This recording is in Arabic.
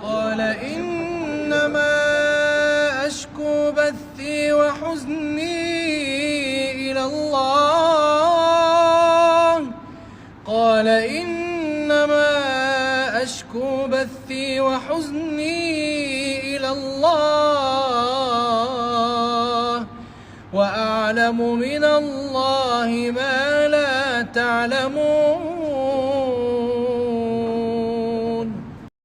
قال إنما أشكو بثي وحزني إلى الله. قال إنما أشكو بثي وحزني إلى الله وأعلم من الله ما لا تعلمون.